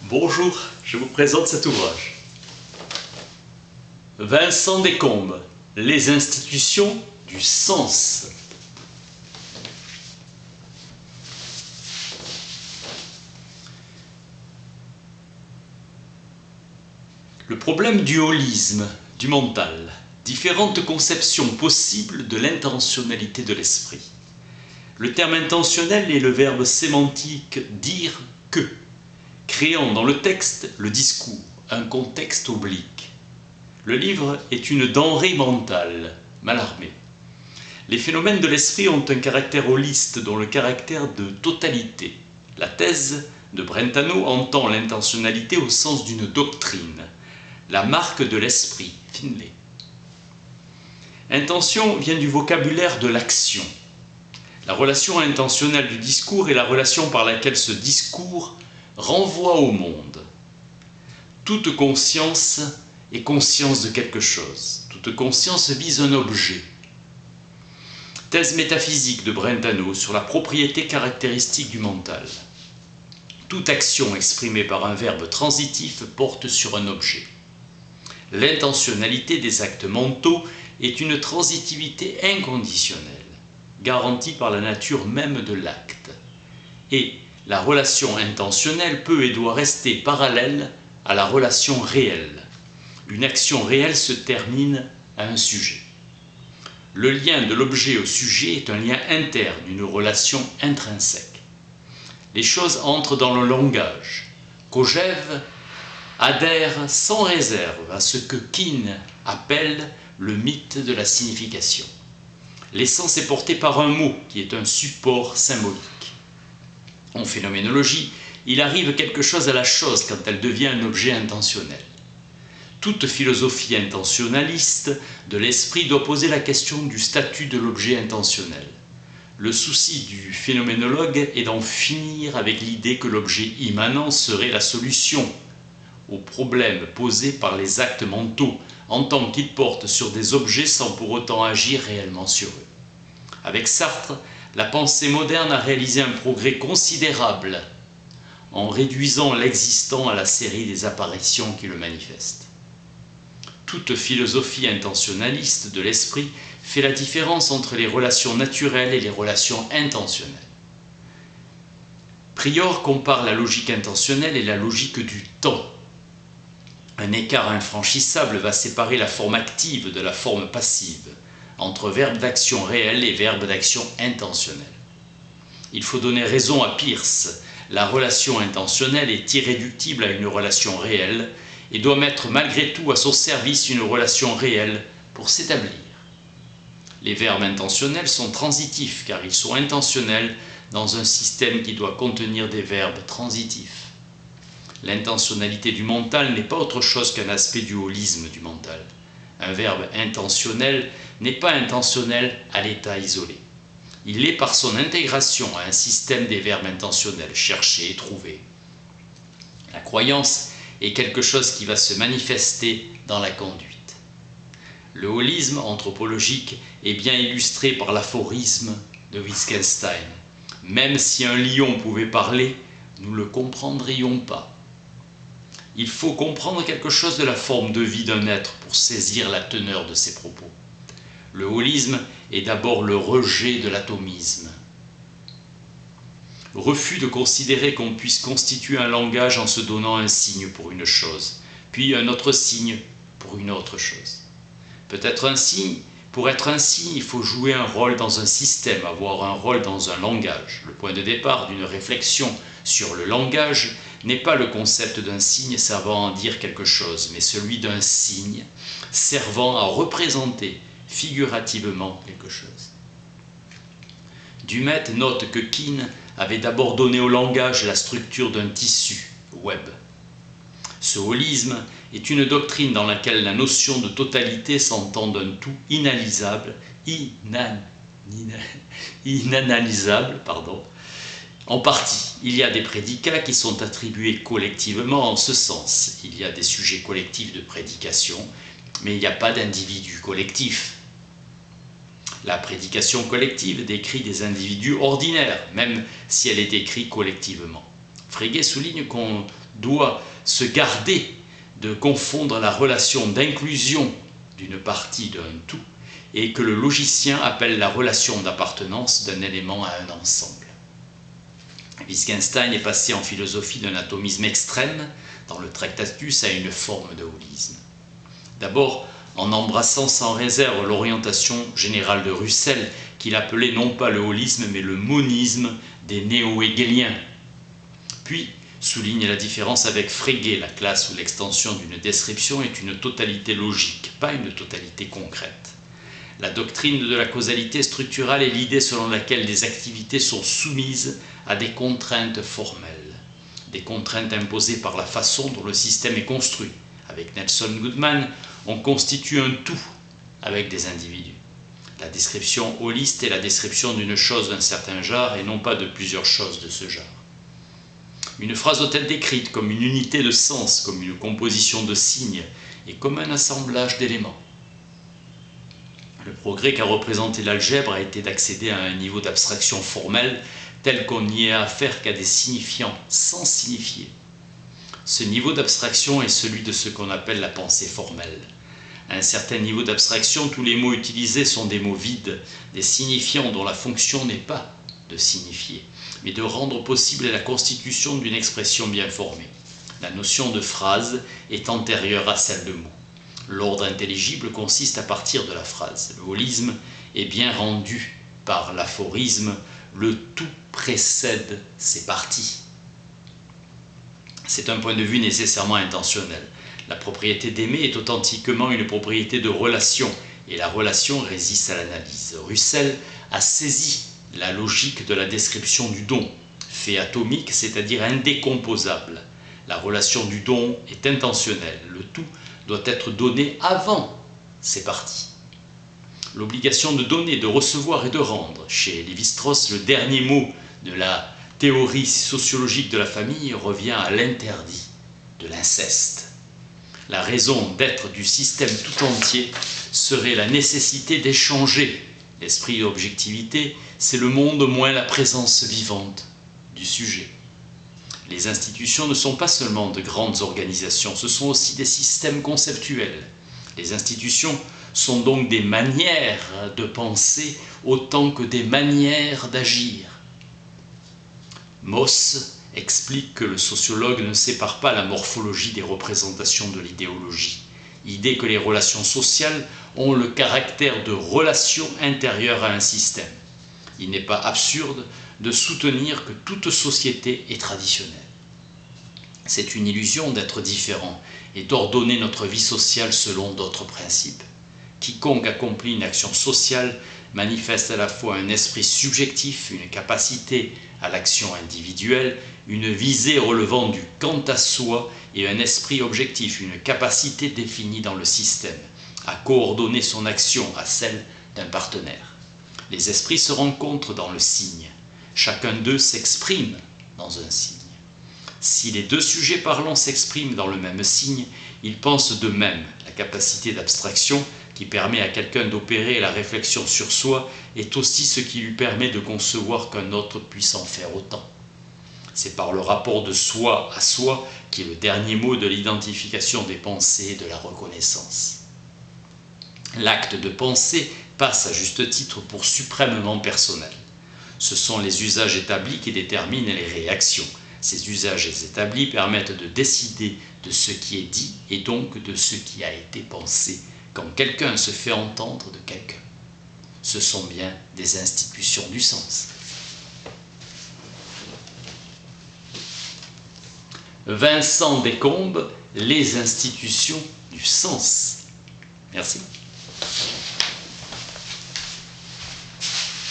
Bonjour, je vous présente cet ouvrage. Vincent Descombes, Les institutions du sens. Le problème du holisme, du mental, différentes conceptions possibles de l'intentionnalité de l'esprit. Le terme intentionnel est le verbe sémantique dire que, créant dans le texte le discours, un contexte oblique. Le livre est une denrée mentale, Mallarmé. Les phénomènes de l'esprit ont un caractère holiste dont le caractère de totalité. La thèse de Brentano entend l'intentionnalité au sens d'une doctrine, la marque de l'esprit, Finlay. Intention vient du vocabulaire de l'action. La relation intentionnelle du discours est la relation par laquelle ce discours renvoie au monde. Toute conscience est conscience de quelque chose. Toute conscience vise un objet. Thèse métaphysique de Brentano sur la propriété caractéristique du mental. Toute action exprimée par un verbe transitif porte sur un objet. L'intentionnalité des actes mentaux est une transitivité inconditionnelle, garantie par la nature même de l'acte. Et la relation intentionnelle peut et doit rester parallèle à la relation réelle. Une action réelle se termine à un sujet. Le lien de l'objet au sujet est un lien interne, une relation intrinsèque. Les choses entrent dans le langage. Kojève adhère sans réserve à ce que Kuhn appelle le mythe de la signification. L'essence est portée par un mot qui est un support symbolique. En phénoménologie, il arrive quelque chose à la chose quand elle devient un objet intentionnel. Toute philosophie intentionnaliste de l'esprit doit poser la question du statut de l'objet intentionnel. Le souci du phénoménologue est d'en finir avec l'idée que l'objet immanent serait la solution aux problèmes posés par les actes mentaux, en tant qu'ils portent sur des objets sans pour autant agir réellement sur eux. Avec Sartre, la pensée moderne a réalisé un progrès considérable en réduisant l'existant à la série des apparitions qui le manifestent. Toute philosophie intentionnaliste de l'esprit fait la différence entre les relations naturelles et les relations intentionnelles. Prior compare la logique intentionnelle et la logique du temps. Un écart infranchissable va séparer la forme active de la forme passive, entre verbe d'action réel et verbe d'action intentionnel. Il faut donner raison à Peirce. La relation intentionnelle est irréductible à une relation réelle et doit mettre malgré tout à son service une relation réelle pour s'établir. Les verbes intentionnels sont transitifs car ils sont intentionnels dans un système qui doit contenir des verbes transitifs. L'intentionnalité du mental n'est pas autre chose qu'un aspect du holisme du mental. Un verbe intentionnel n'est pas intentionnel à l'état isolé. Il l'est par son intégration à un système des verbes intentionnels, chercher, trouver. La croyance est quelque chose qui va se manifester dans la conduite. Le holisme anthropologique est bien illustré par l'aphorisme de Wittgenstein. Même si un lion pouvait parler, nous ne le comprendrions pas. Il faut comprendre quelque chose de la forme de vie d'un être pour saisir la teneur de ses propos. Le holisme est d'abord le rejet de l'atomisme. Le refus de considérer qu'on puisse constituer un langage en se donnant un signe pour une chose, puis un autre signe pour une autre chose. Peut-être un signe, pour être un signe, il faut jouer un rôle dans un système, avoir un rôle dans un langage. Le point de départ d'une réflexion sur le langage n'est pas le concept d'un signe servant à dire quelque chose, mais celui d'un signe servant à représenter figurativement quelque chose. Dumet note que Kuhn avait d'abord donné au langage la structure d'un tissu, web. Ce holisme est une doctrine dans laquelle la notion de totalité s'entend d'un tout inanalysable, En partie, il y a des prédicats qui sont attribués collectivement en ce sens. Il y a des sujets collectifs de prédication, mais il n'y a pas d'individu collectif. La prédication collective décrit des individus ordinaires, même si elle est écrite collectivement. Frege souligne qu'on doit se garder de confondre la relation d'inclusion d'une partie d'un tout et que le logicien appelle la relation d'appartenance d'un élément à un ensemble. Wittgenstein est passé en philosophie d'un atomisme extrême dans le Tractatus à une forme de holisme. D'abord, en embrassant sans réserve l'orientation générale de Russell, qu'il appelait non pas le holisme mais le monisme des néo-hégéliens. Puis, souligne la différence avec Frege, la classe où l'extension d'une description est une totalité logique, pas une totalité concrète. La doctrine de la causalité structurale est l'idée selon laquelle des activités sont soumises à des contraintes formelles, des contraintes imposées par la façon dont le système est construit. Avec Nelson Goodman, on constitue un tout avec des individus. La description holiste est la description d'une chose d'un certain genre et non pas de plusieurs choses de ce genre. Une phrase doit être décrite comme une unité de sens, comme une composition de signes et comme un assemblage d'éléments. Le progrès qu'a représenté l'algèbre a été d'accéder à un niveau d'abstraction formelle tel qu'on n'y a affaire qu'à des signifiants sans signifier. Ce niveau d'abstraction est celui de ce qu'on appelle la pensée formelle. À un certain niveau d'abstraction, tous les mots utilisés sont des mots vides, des signifiants dont la fonction n'est pas de signifier, mais de rendre possible la constitution d'une expression bien formée. La notion de phrase est antérieure à celle de mot. L'ordre intelligible consiste à partir de la phrase. Le holisme est bien rendu par l'aphorisme « le tout précède ses parties ». C'est un point de vue nécessairement intentionnel. La propriété d'aimer est authentiquement une propriété de relation, et la relation résiste à l'analyse. Russell a saisi la logique de la description du don, fait atomique, c'est-à-dire indécomposable. La relation du don est intentionnelle. Le tout doit être donné avant ses parties. L'obligation de donner, de recevoir et de rendre. Chez Lévi-Strauss, le dernier mot de la théorie sociologique de la famille revient à l'interdit de l'inceste. La raison d'être du système tout entier serait la nécessité d'échanger. L'esprit d'objectivité, c'est le monde moins la présence vivante du sujet. Les institutions ne sont pas seulement de grandes organisations, ce sont aussi des systèmes conceptuels. Les institutions sont donc des manières de penser autant que des manières d'agir. Moss explique que le sociologue ne sépare pas la morphologie des représentations de l'idéologie. Idée que les relations sociales ont le caractère de relations intérieures à un système. Il n'est pas absurde de soutenir que toute société est traditionnelle. C'est une illusion d'être différent et d'ordonner notre vie sociale selon d'autres principes. Quiconque accomplit une action sociale manifeste à la fois un esprit subjectif, une capacité à l'action individuelle, une visée relevant du quant à soi et un esprit objectif, une capacité définie dans le système, à coordonner son action à celle d'un partenaire. Les esprits se rencontrent dans le signe. Chacun d'eux s'exprime dans un signe. Si les deux sujets parlants s'expriment dans le même signe, ils pensent d'eux-mêmes. La capacité d'abstraction qui permet à quelqu'un d'opérer la réflexion sur soi est aussi ce qui lui permet de concevoir qu'un autre puisse en faire autant. C'est par le rapport de soi à soi qui est le dernier mot de l'identification des pensées et de la reconnaissance. L'acte de penser passe à juste titre pour suprêmement personnel. Ce sont les usages établis qui déterminent les réactions. Ces usages établis permettent de décider de ce qui est dit et donc de ce qui a été pensé quand quelqu'un se fait entendre de quelqu'un. Ce sont bien des institutions du sens. Vincent Descombes, les institutions du sens. Merci.